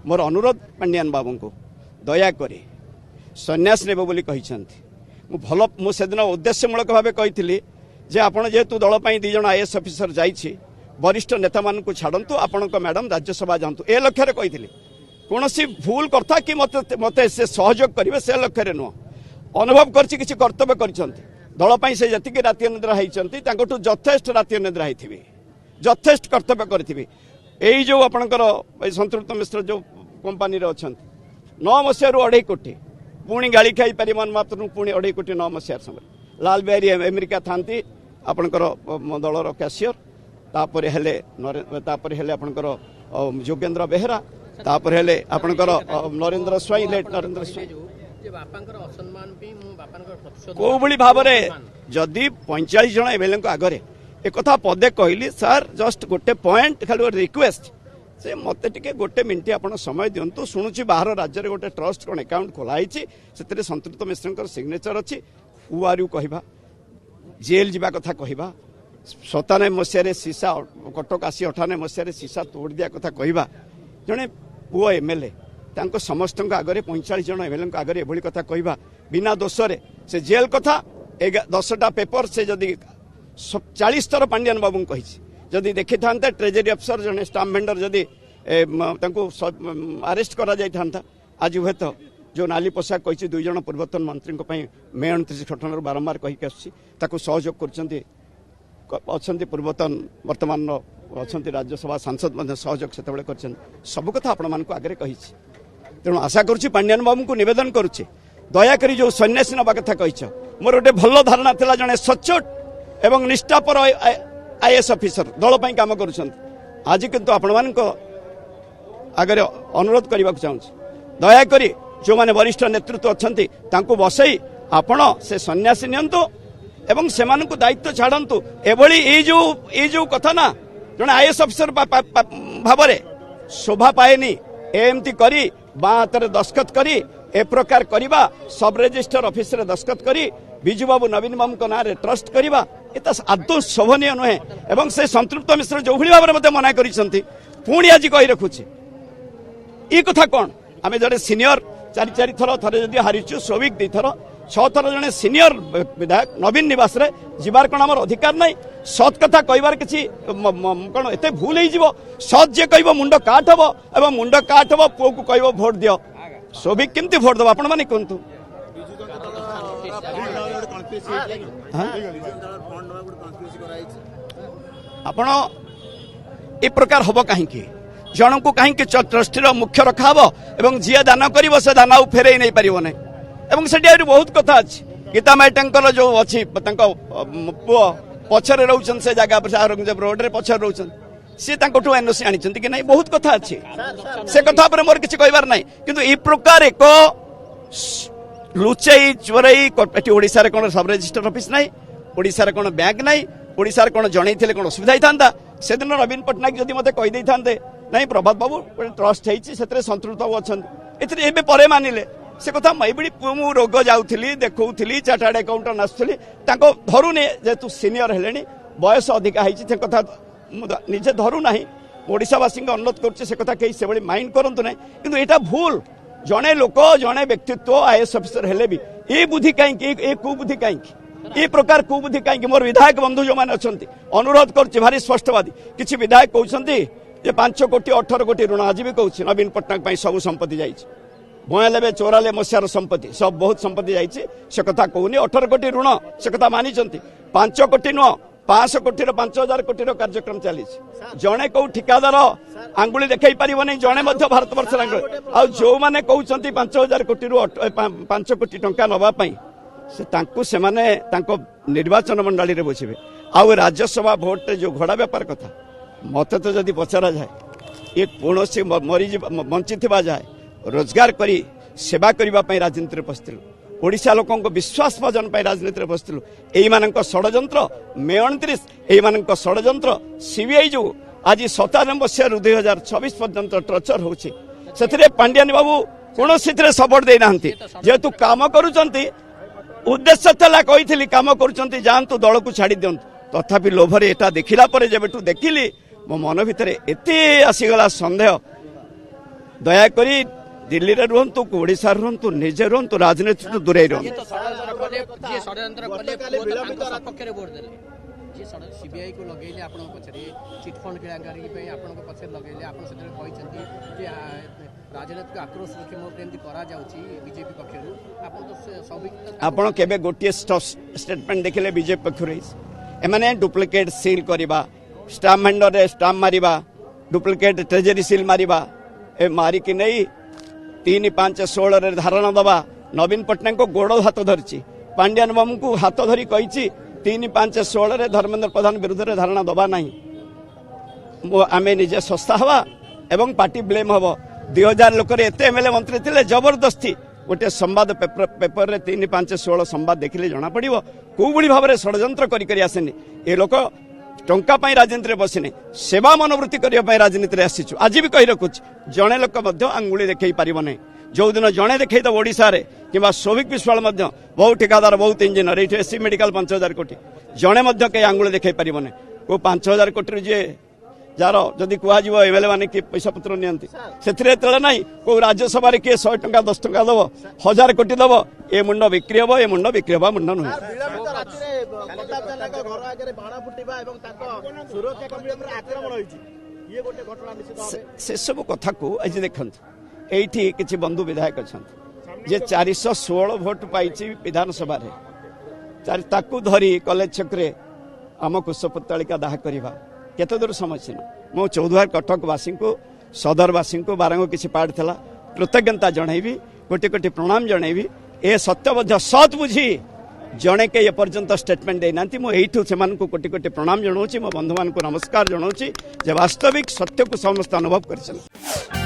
मोर अनुरोध पांडियान बाबू को दयाकोरी सन्यास ने बोली भल मुझे उद्देश्यमूलक भाव कही जे आपण जेहेतु दल दीज आईएएस ऑफिसर जाइए वरिष्ठ नेता मान छाड़ू आपण मैडम राज्यसभा जातु ए लक्ष्य कही कौन भूल कथा कि मत मत से सहयोग करेंगे से लक्ष्य नुह अनुभव कर कर्तव्य कर दल से जी राति निद्रा होती यथेष्ट राति निद्रा होती यथेष्ट कर्तव्य करेंगे यही जो आपणकर संतृप्त मिश्र जो कंपानी अच्छा 9 मसीह 2.5 कोटी पुणी गाड़ी खाई पारि मन मात्र पुणी 2.5 कोटी 9 मसीह समय लाल बिहारी अमेरिका था आपणकर दलर कैशियर तापर हेले आपणकर योगेंद्र बेहरा तापर हेले आपणकर नरेंद्र स्वाई लेट नरेंद्र स्वाई को भाव में जदि 45 जन एमएलए आगे एक कथा पदे कहली सर जस्ट गोटे पॉइंट खाली रिक्वेस्ट से मत टे गोटे मिनिट आप समय दिंतु शुणुची बाहर राज्य में गोटे ट्रस्ट कौन अकाउंट खोलाई से संतृप्त मिश्र सिग्नेचर अच्छी हु आर यू कहवा जेल जावा कथा कहवा 97 मसीह सीसा कटक आसी 98 मसीह सीसा तोड़ दिया कथा कहवा जड़े पुओ एमएलए समस्त आगे 45 जन एमएलए आगे एभली कथा कहवा बिना दोषरे से जेल कथा 10टा पेपर से जदि 40 थर पांडियान बाबू कही जदि देखी था ट्रेजरी अफिसर जड़े स्टाम्प भेंडर जदि अरेस्ट करा जाता आज हुए तो जो नाली पोशाक कही 2 जन पूर्वतन मंत्री मे 29 घटन बारंबार कहीकि आसू सहयोग कर पूर्वतन वर्तमान अच्छा राज्यसभा सांसद सहयोग से सब कथा आपण मानक आगे कही तेणु आशा करुच्ची पांडियान बाबू को निवेदन करुच्ची दयाकोरी जो सन्यासी नवा कथा कही मोर गोटे भल धारणा था जड़े सचोट एवं निष्ठापर आईएएस ऑफिसर दल पर काम कर आज किंतु आपण मान आगे अनुरोध करने को चाहूँ दयाकोरी जो माने वरिष्ठ नेतृत्व अच्छा बसई आपण से सन्यासी नियंतु एवं से दायित्व छाड़ू एभली जो कथा ना जड़े आईएएस ऑफिसर भाव शोभा पाएनी एमती करी बाँ हाथ दस्खत करी ए प्रकार करवा सब रजिस्टर ऑफिस रे दस्खत करी बिजू बाबू नवीन बाबू ना ट्रस्ट करवा ये आदौ शोभनीय नुहे एवं से संतृप्त मिश्र जो भाव में मना करी आज कही रखुचे ये कथा कौन आम जड़े सीनियर 4 थर थे जदि हारीचु श्रमिक 2 थर 6 थर जड़े सीनियर विधायक नवीन निवास रे जीवार कौन आम अधिकार नहीं सत कथा कहबार किसी कौन एत भूल हो सत जे कह मुंड काट हम एवं मुंड काट हम पुओ को कह भोट दियो श्रमिक केमती भोट दब आपण मैंने कहतु आपण ए प्रकार हम कहीं जन को कहीं ट्रस्टीर मुख्य रखा एवं जी दान कर से दान फेरई नहीं पार नहीं से बहुत कथा अच्छी गीता माइटर जो अच्छी पुओ पछरे रोचन से जगह पर औरंगजेब रोड रे पछरे रोचन सी एनओसी आनी कि नहीं बहुत कथा अच्छी से कथा पर मोर किसी कहबार नहीं किंतु ए प्रकार एक लुचई चोरई ओडिशा रे कोन सब रजिस्टर ऑफिस नहीं ओडिशा रे कोन बैंक नहीं ओडिशा रे कोन जणई थिले कोन असुविधा होता से दिन नवीन पटनायक जदि मते कहि दै थांते नहीं प्रभात बाबू ट्रस्ट होती से संतृप्त बाबू अच्छा ए परे मानिले से कथा मु रोग जाऊली देखी चार्टार्ड अकाउंटेंट आसुली धरुनी जेहेतु सीनियर हेले बयस अधिका होती कथा निजे धरुना ओडावासी अनुरोध कर कहीं से माइंड करूँ ना कि यहाँ भूल जड़े लोक जड़े व्यक्तित्व आईएएस ऑफिसर हेले भी ये बुद्धि कहीं कुबुद्धि कहीं ये प्रकार कुबुद्धि कहीं मोर विधायक बंधु जो मैंने अच्छा अनुरोध कर भारी स्पष्टवादी किसी विधायक कहते 5 कोटी 18 कोटी ऋण आज भी कहूँ नवीन पट्टनायक सब संपत्ति जाइए 92-94 मसीहार संपत्ति सब बहुत संपत्ति जाइए से कथा कहूनी 18 कोटी ऋण से कथा मानी 5 कोटी नुह 500 कोटी 5000 कोटी कार्यक्रम चली जड़े कौ ठिकादार आंगुली देखई पार नहीं जड़े भारत वर्ष आ जो मैंने कहते 5000 कोटी 5 कोटी टंका नापी से निर्वाचन मंडली में बुझे आउ राज्यसभा भोट जो घोड़ा व्यापार कथा मत तो जदि पचरा जाए ये कौन से मरी बंची जाए रोजगार करी सेवा करने राजनीति में पशिलु ओडिशा लोकों विश्वास भजन राजनीति में पशिलु यही षड्यंत्र मे 29 यही षड्यंत्र सीबीआई जो आज 97 मसीह 2026 पर्यंत टर्चर होते पांडियान बाबू कौन सपोर्ट देना जेहेतु कम करुँच उद्देश्य कही कम कर जातु दल को छाड़ी दिंतु तथापि लोभरे एटा देखिला जब देखिली मो मन भितर एते आसीगला संदेह ଦୟାକରି ଦିଲ୍ଲୀରେ ରୁହନ୍ତୁ ଓଡିଶା ରୁହନ୍ତୁ ନିଜେ ରୁହନ୍ତୁ ରାଜନୀତି ଦୂରେଇ ରୁହନ୍ତୁ। सीबीआई को लगेले आपण पछरे चिटफंड केलांगारी पे आपण पछरे लगेले आपण सेते कहिसंती जे राजनीतिक आक्रोश रुखी मोर केमती करा जाउची बीजेपी पक्षरु आपण तो सौभिक आपण केबे गोटिए स्टेटमेंट देखिले बीजेपी पक्षरु एमाने डुप्लिकेट सील करिबा स्टाम्प भेंडर रे स्टाम्प मारिबा डुप्लिकेट ट्रेजरी सील मारिबा ए मारी कि नहीं 3-5-16 रे धारणा दबा नवीन पटनायक को गोड़ हाथ धरची पांड्यान बाबू को हाथ धरी कही 3-5-16 रे धर्मेंद्र प्रधान विरुद्ध रे धारणा दबा नहीं आमे निजे संस्था हवा एवं पार्टी ब्लेम हब 2000 लोक एत एमएलए मंत्री थे जबरदस्ती गोटे संवाद पेपर रे 3-5-16 संवाद देखिले जना पड़ो कोई भाव में षड्यंत्र करी आसेनी ए लोक टंका पाई राजनीति बसिने सेवा मनोवृत्ति करने राजनीति आसीचु आज भी कही रखुच जड़े लोक आंगुली देखई पार नहीं जो दिन जड़े देखईदेव ओडिशा रे किंवा सौभिक विश्वाल बहुत ठेकादार बहुत इंजीनियर ये एससी मेडिकल 5000 कोटी जड़े कहीं आंगुली देखई पार नहीं को 5000 कोटी जे जार जदि कह एमएलए मैंने किए पैसा पत्र नियंती से ना को राज्यसभा किए 100 टंका 10 टंका दब 1000 कोटी दब ए मुंड बिक्री हम ए मुंड बिक्री हवा मुंड नुहे से सब कथा को आज देखु ये किसी बंधु विधायक अच्छा जे 416 भोट पाई विधानसभा ताकू धरी कॉलेज छकरे आम कुशपुतलिका दाह करवा केते दूर समझी मो चौधुआर कटकवासी को सदरवासी को बारंग किसी पार्ट था कृतज्ञता जनईबी कोटि कोटि प्रणाम जनईबी ए सत्य सत बुझी जड़े के एपर्यंत स्टेटमेंट देना मुझू से कोटि कोटि प्रणाम जनाऊँ मो बंधु मान नमस्कार जनाऊँ जे वास्तविक सत्य को समस्त अनुभव कर।